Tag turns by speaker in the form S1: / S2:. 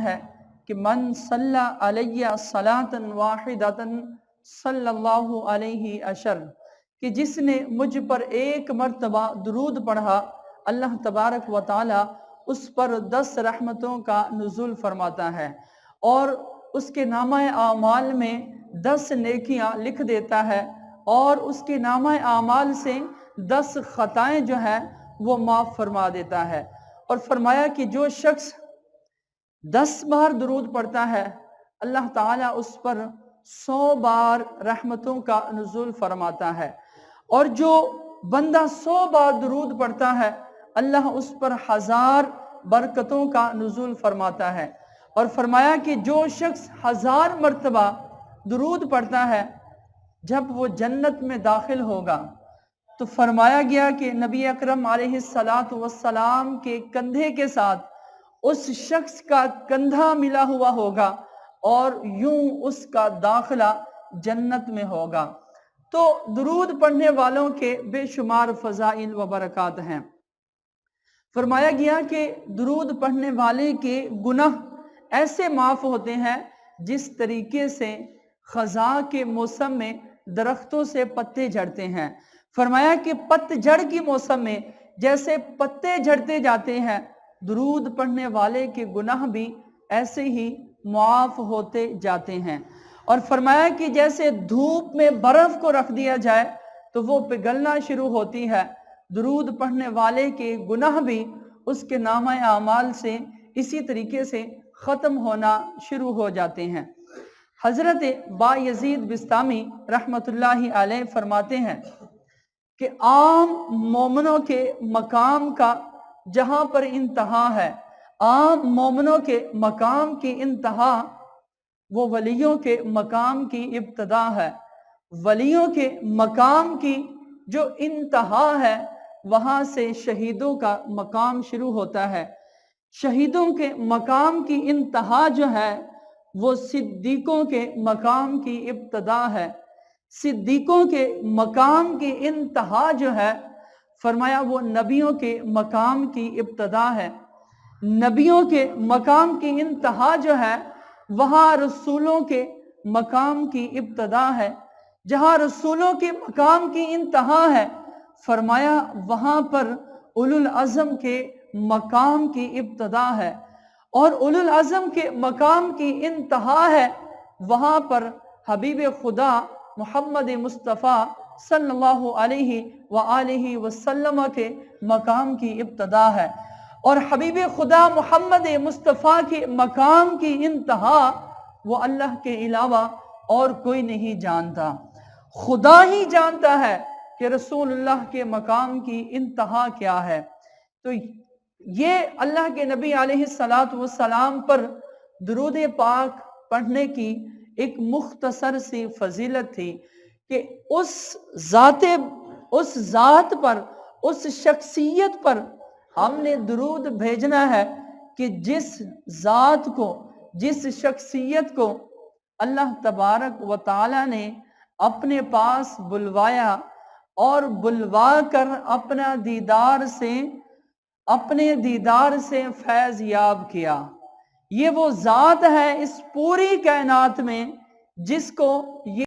S1: ہے کہ من صلی علیہ صلاۃ واحدۃ صلی اللہ علیہ عشر، کہ جس نے مجھ پر ایک مرتبہ درود پڑھا اللہ تبارک و تعالی اس پر 10 رحمتوں کا نزول فرماتا ہے، اور اس کے نامہ اعمال میں 10 نیکیاں لکھ دیتا ہے، اور اس کے نامہ اعمال سے 10 خطائیں جو ہیں وہ معاف فرما دیتا ہے۔ اور فرمایا کہ جو شخص 10 بار درود پڑھتا ہے اللہ تعالیٰ اس پر 100 بار رحمتوں کا نزول فرماتا ہے، اور جو بندہ 100 بار درود پڑھتا ہے اللہ اس پر 1000 برکتوں کا نزول فرماتا ہے۔ اور فرمایا کہ جو شخص 1000 مرتبہ درود پڑھتا ہے جب وہ جنت میں داخل ہوگا تو فرمایا گیا کہ نبی اکرم علیہ السلام کے کندھے کے ساتھ اس شخص کا کندھا ملا ہوا ہوگا اور یوں اس کا داخلہ جنت میں ہوگا۔ تو درود پڑھنے والوں کے بے شمار فضائل و برکات ہیں۔ فرمایا گیا کہ درود پڑھنے والے کے گناہ ایسے معاف ہوتے ہیں جس طریقے سے خزاں کے موسم میں درختوں سے پتے جھڑتے ہیں۔ فرمایا کہ پت جھڑ کی موسم میں جیسے پتے جھڑتے جاتے ہیں درود پڑھنے والے کے گناہ بھی ایسے ہی معاف ہوتے جاتے ہیں۔ اور فرمایا کہ جیسے دھوپ میں برف کو رکھ دیا جائے تو وہ پگھلنا شروع ہوتی ہے، درود پڑھنے والے کے گناہ بھی اس کے نامہ اعمال سے اسی طریقے سے ختم ہونا شروع ہو جاتے ہیں۔ حضرت با یزید بسطامی رحمت اللہ علیہ فرماتے ہیں کہ عام مومنوں کے مقام کا جہاں پر انتہا ہے، عام مومنوں کے مقام کی انتہا وہ ولیوں کے مقام کی ابتدا ہے، ولیوں کے مقام کی جو انتہا ہے وہاں سے شہیدوں کا مقام شروع ہوتا ہے، شہیدوں کے مقام کی انتہا جو ہے وہ صدیقوں کے مقام کی ابتدا ہے، صدیقوں کے مقام کی انتہا جو ہے فرمایا وہ نبیوں کے مقام کی ابتدا ہے، نبیوں کے مقام کی انتہا جو ہے وہاں رسولوں کے مقام کی ابتدا ہے، جہاں رسولوں کے مقام کی انتہا ہے فرمایا وہاں پر اولو العزم کے مقام کی ابتدا ہے، اور اولو العزم کے مقام کی انتہا ہے وہاں پر حبیب خدا محمد مصطفیٰ صلی اللہ علیہ وآلہ وسلم کے مقام کی ابتدا ہے، اور حبیب خدا محمد مصطفیٰ کے مقام کی انتہا وہ اللہ کے علاوہ اور کوئی نہیں جانتا، خدا ہی جانتا ہے کہ رسول اللہ کے مقام کی انتہا کیا ہے۔ تو یہ اللہ کے نبی علیہ السلام پر درود پاک پڑھنے کی ایک مختصر سی فضیلت تھی کہ اس ذات پر، اس شخصیت پر ہم نے درود بھیجنا ہے کہ جس ذات کو، جس شخصیت کو اللہ تبارک و تعالی نے اپنے پاس بلوایا اور بلوا کر اپنے دیدار سے فیض یاب کیا۔ یہ وہ ذات ہے اس پوری کائنات میں جس کو یہ